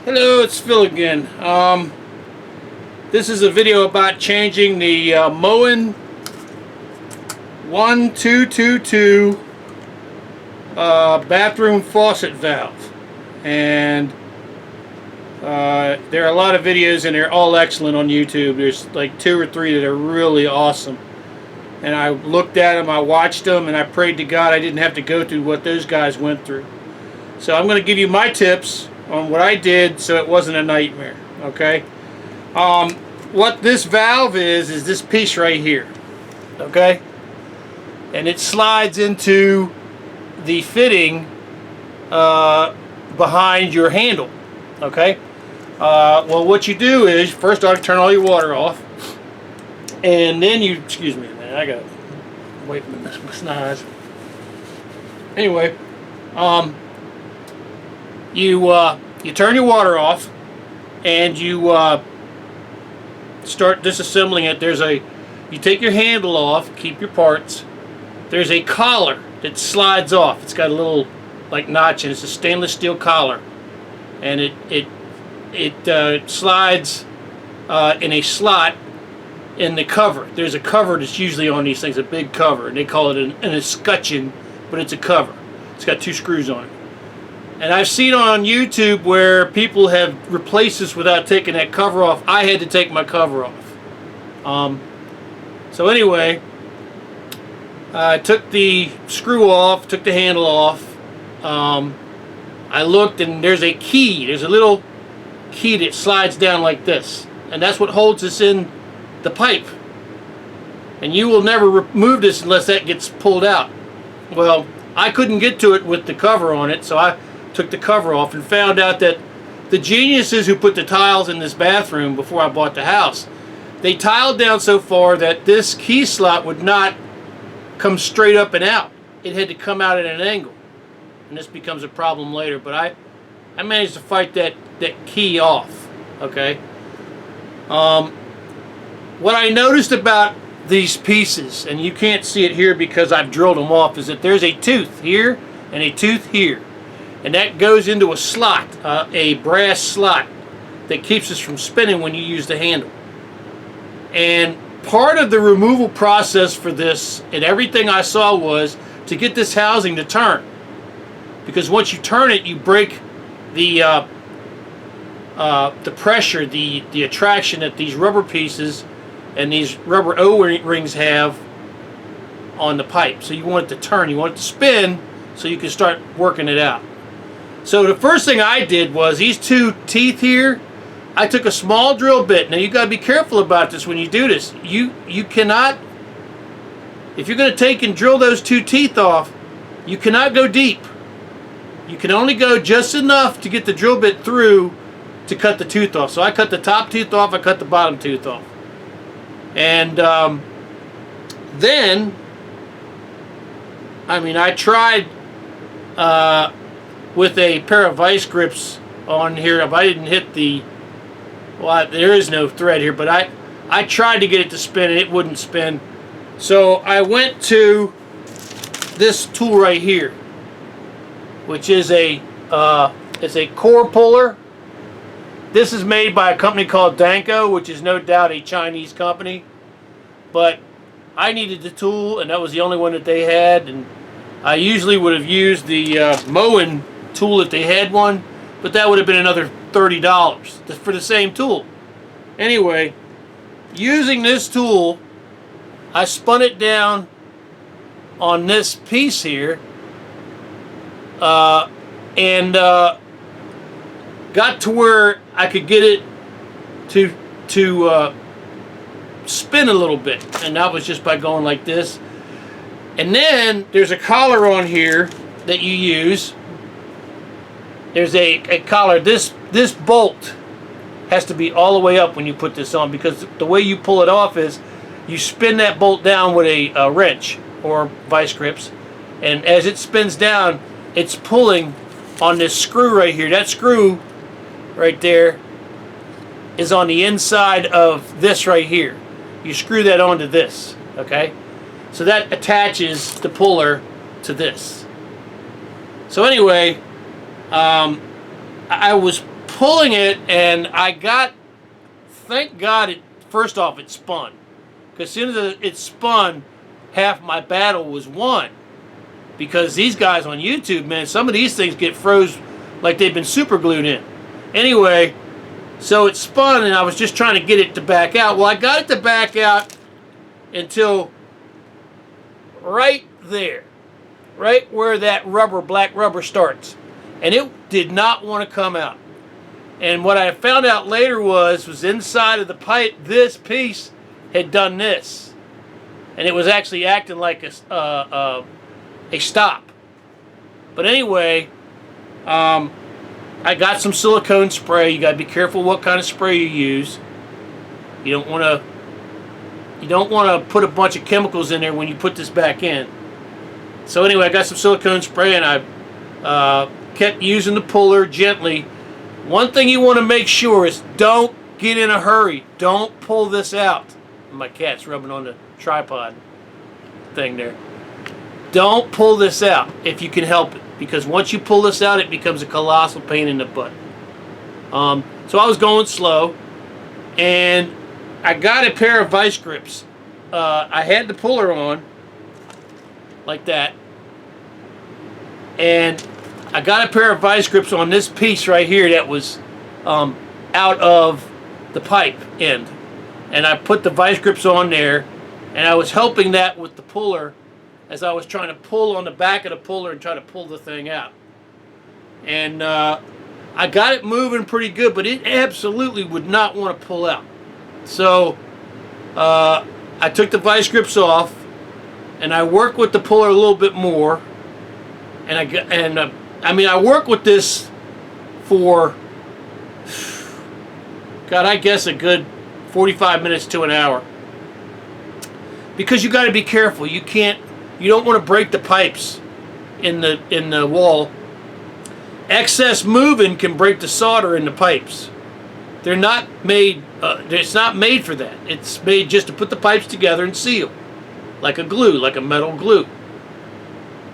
Hello, it's Phil again. This is a video about changing the Moen 1222 bathroom faucet valve. And there are a lot of videos and they're all excellent on YouTube. There's like 2 or 3 that are really awesome. And I looked at them, I watched them, and I prayed to God I didn't have to go through what those guys went through. So I'm going to give you my tips on what I did so it wasn't a nightmare. Okay? What this valve is this piece right here. Okay? And it slides into the fitting behind your handle. Okay? Well, what you do is, first off, turn all your water off. And then you, excuse me a minute, I got to wipe my snoz. Anyway, you turn your water off and you start disassembling it. You take your handle off, keep your parts. There's a collar that slides off. It's got a little like notch and it's a stainless steel collar, and it slides in a slot in the cover. There's a cover that's usually on these things, a big cover, and they call it an escutcheon, but it's a cover. It's got 2 screws on it. And I've seen on YouTube where people have replaced this without taking that cover off. I had to take my cover off. So anyway, I took the screw off, took the handle off. I looked and there's a key. There's a little key that slides down like this. And that's what holds this in the pipe. And you will never remove this unless that gets pulled out. Well, I couldn't get to it with the cover on it, so I took the cover off and found out that the geniuses who put the tiles in this bathroom before I bought the house, they tiled down so far that this key slot would not come straight up and out. It had to come out at an angle. And this becomes a problem later, but I managed to fight that key off. Okay? What I noticed about these pieces, and you can't see it here because I've drilled them off, is that there's a tooth here and a tooth here. And that goes into a slot, a brass slot that keeps us from spinning when you use the handle. And part of the removal process for this and everything I saw was to get this housing to turn. Because once you turn it, you break the pressure, the attraction that these rubber pieces and these rubber O-rings have on the pipe. So you want it to turn, you want it to spin so you can start working it out. So the first thing I did was these 2 teeth here, I took a small drill bit. Now you got to be careful about this when you do this. You cannot, if you're going to take and drill those 2 teeth off, you cannot go deep. You can only go just enough to get the drill bit through to cut the tooth off. So I cut the top tooth off, I cut the bottom tooth off. And then, I tried with a pair of vice grips on here. If I didn't hit the, well, there is no thread here, but I tried to get it to spin and it wouldn't spin. So I went to this tool right here, which is it's a core puller. This is made by a company called Danko, which is no doubt a Chinese company. But I needed the tool, and that was the only one that they had. And I usually would have used the Moen tool if they had one, but that would have been another $30 for the same tool. Anyway, using this tool, I spun it down on this piece here, and got to where I could get it to spin a little bit, and that was just by going like this. And then there's a collar on here that you use. There's a collar. This bolt has to be all the way up when you put this on, because the way you pull it off is you spin that bolt down with a wrench or vice grips, and as it spins down, it's pulling on this screw right here. That screw right there is on the inside of this right here. You screw that onto this, okay? So that attaches the puller to this. So anyway, I was pulling it, and thank God, first off, it spun. Because as soon as it spun, half my battle was won. Because these guys on YouTube, man, some of these things get froze like they've been super glued in. Anyway, so it spun, and I was just trying to get it to back out. Well, I got it to back out until right there. Right where that black rubber starts. And it did not want to come out. And what I found out later was inside of the pipe, this piece had done this. And it was actually acting like a stop. But anyway, I got some silicone spray. You got to be careful what kind of spray you use. You don't want to put a bunch of chemicals in there when you put this back in. So anyway, I got some silicone spray, and I kept using the puller gently. One thing you want to make sure is don't get in a hurry. Don't pull this out. My cat's rubbing on the tripod thing there. Don't pull this out if you can help it, because once you pull this out, it becomes a colossal pain in the butt. So I was going slow, and I got a pair of vice grips. I had the puller on like that, and I got a pair of vice grips on this piece right here that was out of the pipe end, and I put the vice grips on there, and I was helping that with the puller as I was trying to pull on the back of the puller and try to pull the thing out. And I got it moving pretty good, but it absolutely would not want to pull out. So I took the vice grips off, and I worked with the puller a little bit more, and I worked with this for, God, I guess a good 45 minutes to an hour, because you got to be careful. You don't want to break the pipes in the wall. Excess moving can break the solder in the pipes. They're not made. It's not made for that. It's made just to put the pipes together and seal, like a glue, like a metal glue.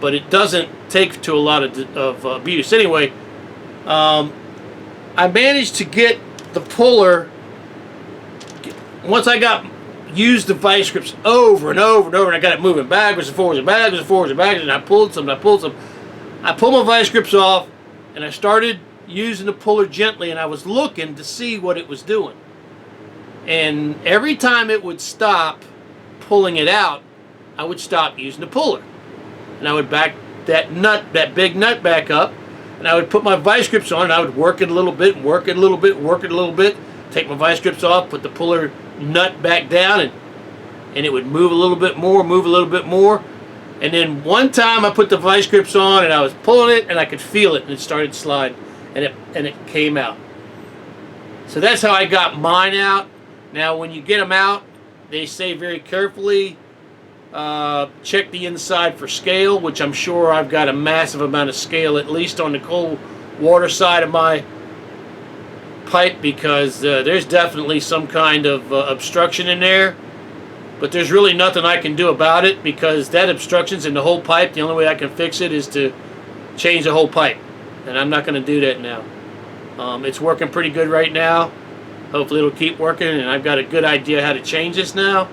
But it doesn't take to a lot of abuse. Anyway, I managed to get the puller. Once I used the vice grips over and over and over, and I got it moving backwards and forwards and backwards and forwards and backwards, and I pulled some. I pulled my vice grips off, and I started using the puller gently, and I was looking to see what it was doing. And every time it would stop pulling it out, I would stop using the puller. And I would back that big nut back up, and I would put my vice grips on, and I would work it a little bit, work it a little bit, work it a little bit, take my vice grips off, put the puller nut back down, and it would move a little bit more, move a little bit more. And then one time I put the vice grips on, and I was pulling it, and I could feel it, and it started sliding, and it came out. So that's how I got mine out. Now when you get them out, they say very carefully, check the inside for scale, which I'm sure I've got a massive amount of scale, at least on the cold water side of my pipe, because there's definitely some kind of obstruction in there. But there's really nothing I can do about it, because that obstruction's in the whole pipe. The only way I can fix it is to change the whole pipe, and I'm not going to do that now. It's working pretty good right now. Hopefully it'll keep working, and I've got a good idea how to change this now.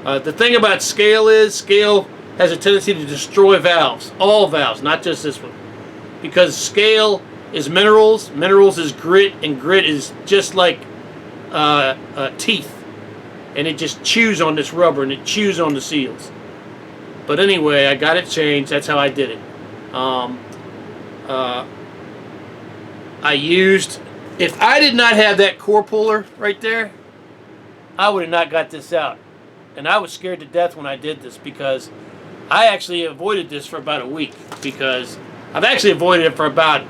The thing about scale is, scale has a tendency to destroy valves. All valves, not just this one. Because scale is minerals, minerals is grit, and grit is just like teeth. And it just chews on this rubber, and it chews on the seals. But anyway, I got it changed. That's how I did it. If I did not have that core puller right there, I would have not got this out. And I was scared to death when I did this, because I actually avoided this for about a week, because I've actually avoided it for about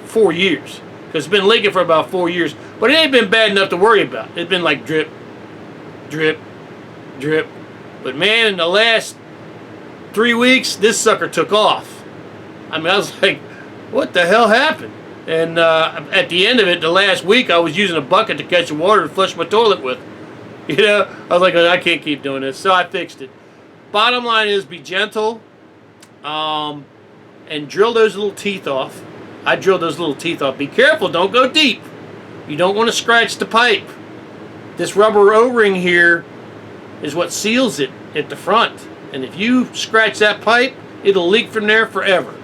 4 years, because it's been leaking for about 4 years, but it ain't been bad enough to worry about. It's been like drip, drip, drip. But man, in the last 3 weeks, this sucker took off. I mean, I was like, what the hell happened? And at the end of it, the last week, I was using a bucket to catch the water to flush my toilet with. You know, I was like, I can't keep doing this, so I fixed it. Bottom line is, be gentle, and drill those little teeth off. I drilled those little teeth off. Be careful, don't go deep. You don't want to scratch the pipe. This rubber O-ring here is what seals it at the front. And if you scratch that pipe, it'll leak from there forever.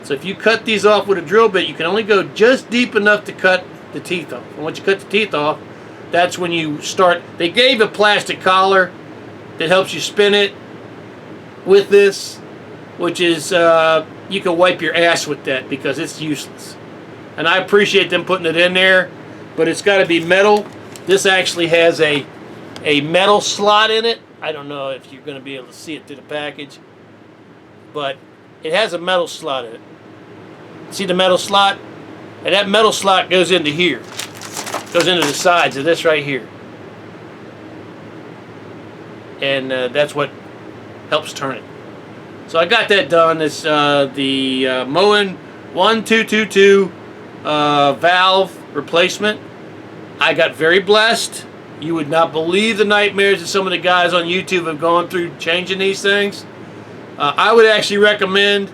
So if you cut these off with a drill bit, you can only go just deep enough to cut the teeth off. And once you cut the teeth off, that's when you start. They gave a plastic collar that helps you spin it with this, which is, you can wipe your ass with that because it's useless. And I appreciate them putting it in there, but it's got to be metal. This actually has a metal slot in it. I don't know if you're going to be able to see it through the package, but it has a metal slot in it. See the metal slot? And that metal slot goes into here. Goes into the sides of this right here. And that's what helps turn it. So I got that done. It's the Moen 1222 valve replacement. I got very blessed. You would not believe the nightmares that some of the guys on YouTube have gone through changing these things. I would actually recommend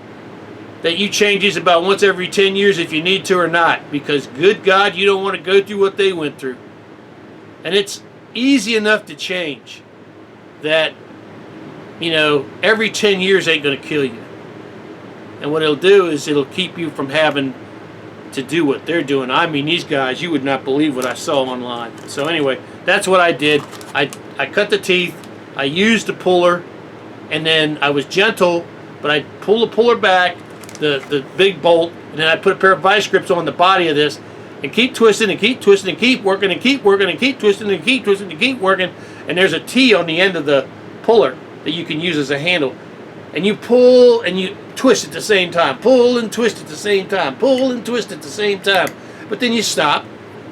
that you change these about once every 10 years if you need to or not, because good God, you don't want to go through what they went through. And it's easy enough to change that, you know, every 10 years ain't going to kill you. And what it'll do is it'll keep you from having to do what they're doing. I mean, these guys, you would not believe what I saw online. So anyway, that's what I did. I cut the teeth, I used the puller, and then I was gentle, but I pull the puller back, the big bolt, and then I put a pair of vice grips on the body of this and keep twisting and keep twisting and keep working and keep working and keep twisting and keep twisting and keep working. And there's a T on the end of the puller that you can use as a handle. And you pull and you twist at the same time. Pull and twist at the same time. Pull and twist at the same time. But then you stop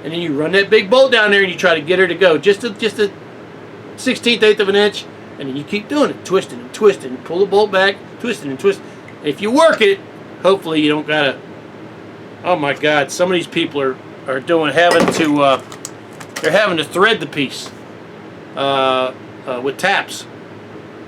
and then you run that big bolt down there and you try to get her to go just a 1/16 of an inch. And then you keep doing it, twisting and twisting, and pull the bolt back, twisting and twisting. And if you work it, hopefully you don't gotta. Oh my God! Some of these people are having to thread the piece with taps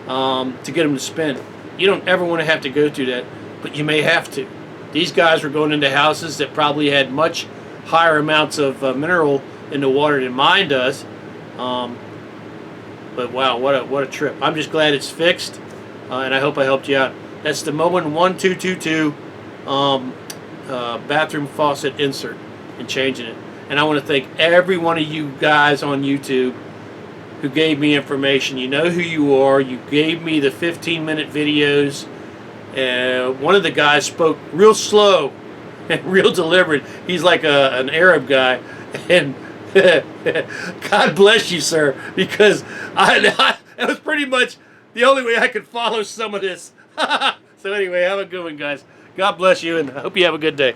to get them to spin. You don't ever want to have to go through that, but you may have to. These guys were going into houses that probably had much higher amounts of mineral in the water than mine does. But wow, what a trip. I'm just glad it's fixed, and I hope I helped you out. That's the Moen 1222 bathroom faucet insert and changing it. And I want to thank every one of you guys on YouTube who gave me information. You know who you are. You gave me the 15-minute videos. One of the guys spoke real slow and real deliberate. He's like an Arab guy. And God bless you, sir, because that was pretty much the only way I could follow some of this. So anyway, have a good one, guys. God bless you, and I hope you have a good day.